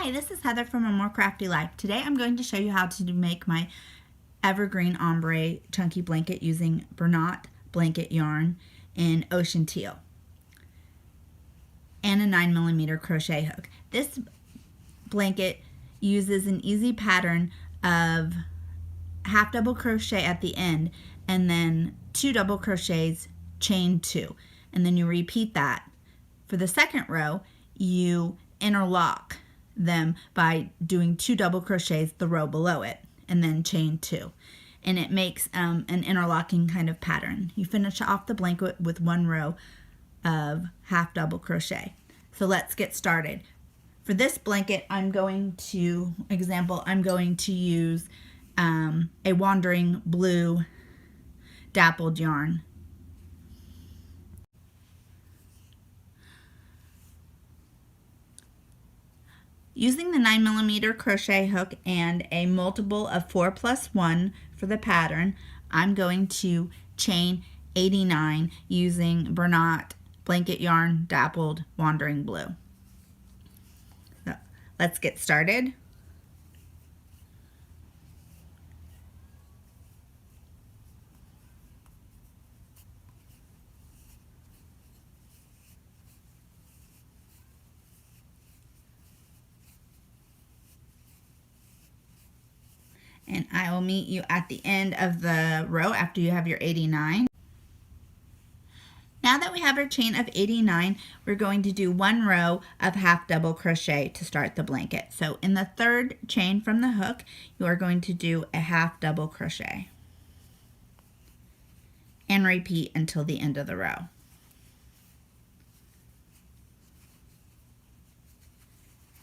Hi, this is Heather from A More Crafty Life. Today I'm going to show you how to make my Evergreen Ombre chunky blanket using Bernat Blanket Yarn in Ocean Teal and a 9mm crochet hook. This blanket uses an easy pattern of half double crochet at the end and then 2 double crochets, chain 2, and then you repeat that. For the second row, you interlock them by doing 2 double crochets the row below it and then chain 2, and it makes an interlocking kind of pattern. You finish off the blanket with 1 row of half double crochet. So let's get started. For this blanket, I'm going to use a Wandering Blue dappled yarn. Using the 9mm crochet hook and a multiple of 4+1 for the pattern, I'm going to chain 89 using Bernat Blanket Yarn Dappled Wandering Blue. So let's get started. And I will meet you at the end of the row after you have your 89. Now that we have our chain of 89, we're going to do 1 row of half double crochet to start the blanket. So in the 3rd chain from the hook, you are going to do a half double crochet and repeat until the end of the row.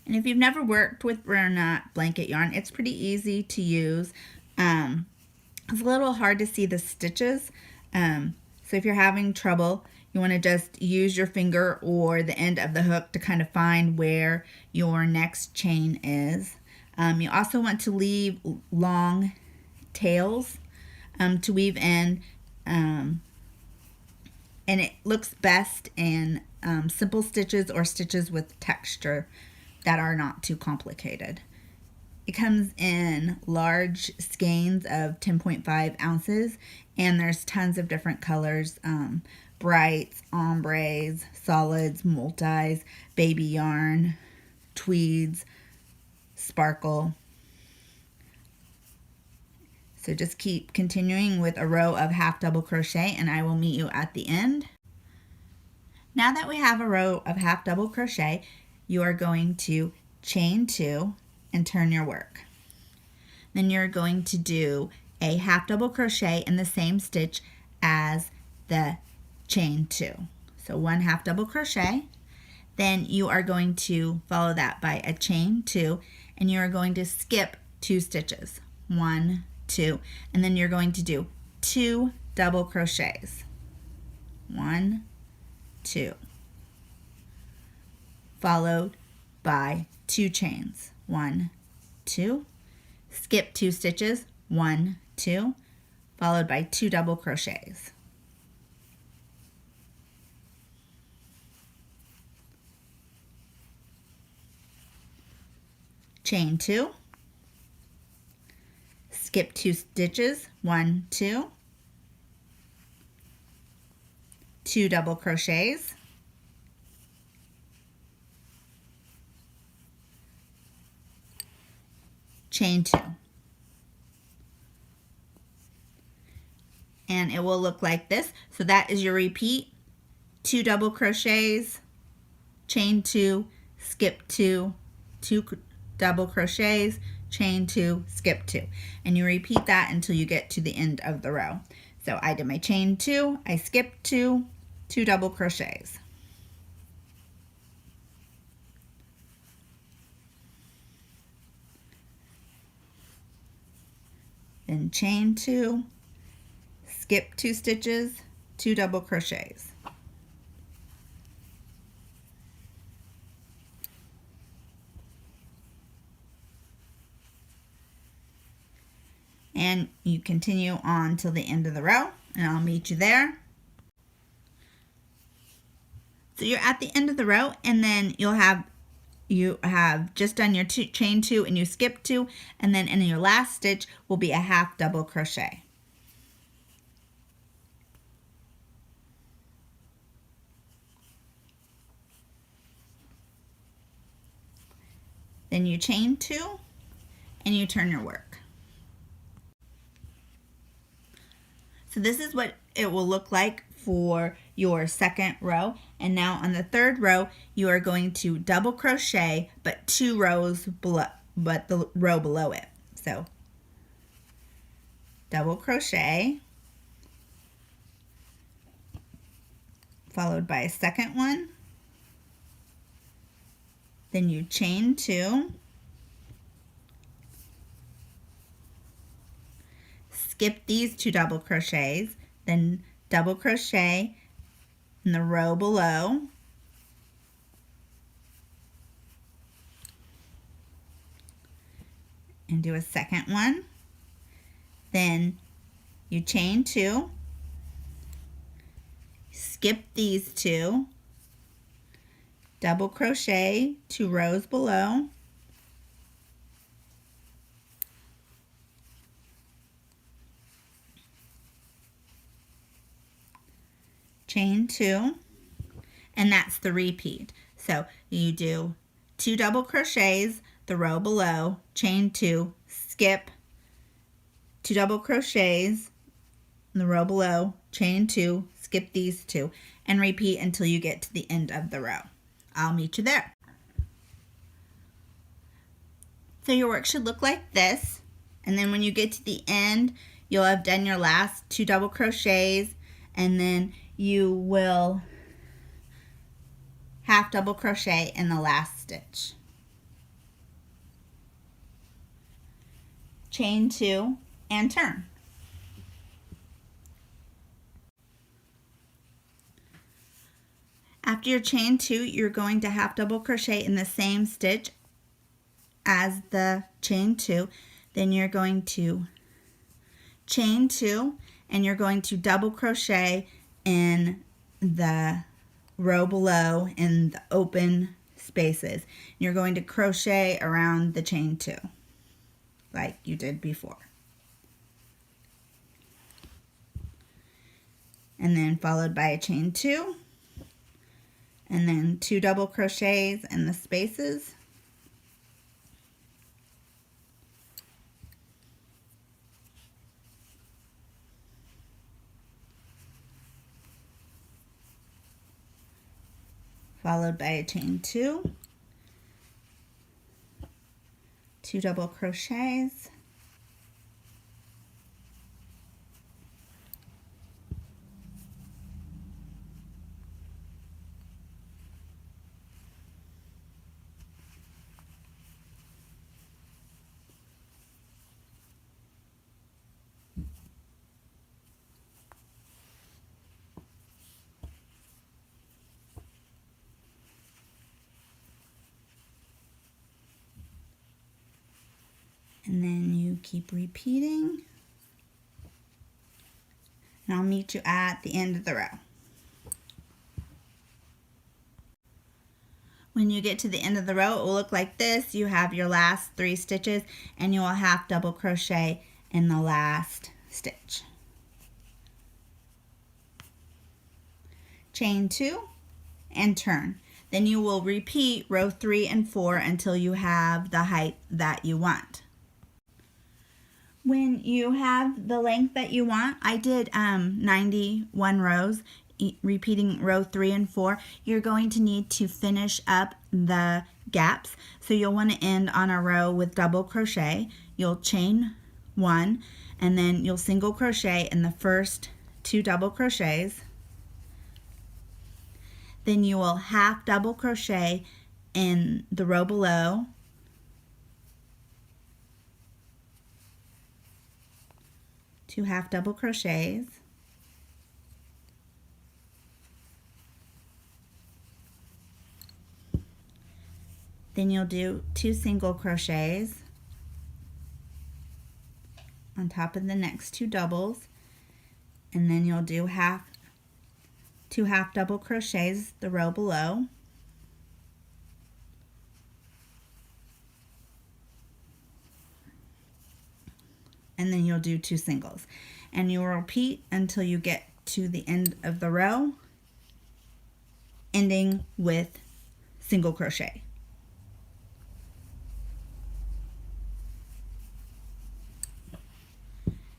And if you've never worked with Bernat Blanket Yarn, it's pretty easy to use. It's a little hard to see the stitches, so if you're having trouble, you want to just use your finger or the end of the hook to kind of find where your next chain is. You also want to leave long tails to weave in, and it looks best in simple stitches or stitches with texture that are not too complicated. It comes in large skeins of 10.5 ounces, and there's tons of different colors, brights, ombres, solids, multis, baby yarn, tweeds, sparkle. So just keep continuing with a row of half double crochet and I will meet you at the end. Now that we have a row of half double crochet, you are going to chain 2 and turn your work. Then you're going to do a half double crochet in the same stitch as the chain 2. So 1 half double crochet. Then you are going to follow that by a chain 2, and you are going to skip 2 stitches. 1, 2, and then you're going to do 2 double crochets. 1, 2. Followed by 2 chains. 1, 2, skip 2 stitches. 1, 2, followed by 2 double crochets. Chain 2, skip 2 stitches. 1, 2, 2 double crochets. Chain 2, and it will look like this. So that is your repeat: 2 double crochets, chain 2, skip 2, 2 double crochets, chain 2, skip 2, and you repeat that until you get to the end of the row. So I did my chain 2, I skipped 2, 2 double crochets. Then chain 2, skip 2 stitches, 2 double crochets. And you continue on till the end of the row, and I'll meet you there. So you're at the end of the row, and then you'll have you have just done your chain 2 and you skip 2, and then in your last stitch will be a half double crochet. Then you chain 2 and you turn your work. So this is what it will look like for your second row. And now on the third row, you are going to double crochet, but 2 rows below, but the row below it. So double crochet, followed by a second one. Then you chain 2, skip these 2 double crochets, then double crochet in the row below, and do a second one. Then you chain 2, skip these 2, double crochet 2 rows below, chain 2, and that's the repeat. So you do 2 double crochets the row below, chain 2, skip 2 double crochets in the row below, chain 2, skip these 2, and repeat until you get to the end of the row. I'll meet you there. So your work should look like this, and then when you get to the end, you'll have done your last 2 double crochets, and then you will half double crochet in the last stitch. Chain 2 and turn. After your chain 2, you're going to half double crochet in the same stitch as the chain 2. Then you're going to chain 2 and you're going to double crochet in the row below in the open spaces. You're going to crochet around the chain 2 like you did before. And then followed by a chain 2. And then 2 double crochets in the spaces. Followed by a chain 2. 2 double crochets. And then you keep repeating. And I'll meet you at the end of the row. When you get to the end of the row, it will look like this. You have your last 3 stitches and you will half double crochet in the last stitch. Chain 2 and turn. Then you will repeat row 3 and 4 until you have the height that you want. When you have the length that you want, I did 91 rows, repeating row 3 and 4. You're going to need to finish up the gaps. So you'll want to end on a row with double crochet. You'll chain 1 and then you'll single crochet in the first 2 double crochets. Then you will half double crochet in the row below. Two half double crochets. Then you'll do 2 single crochets on top of the next 2 doubles, and then you'll do 2 half double crochets the row below. and then you'll do 2 singles. And you will repeat until you get to the end of the row, ending with single crochet.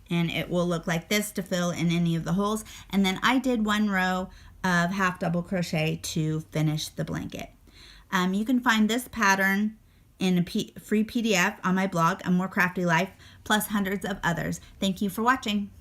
And it will look like this to fill in any of the holes. And then I did 1 row of half double crochet to finish the blanket. You can find this pattern in a free PDF on my blog, A More Crafty Life, plus hundreds of others. Thank you for watching.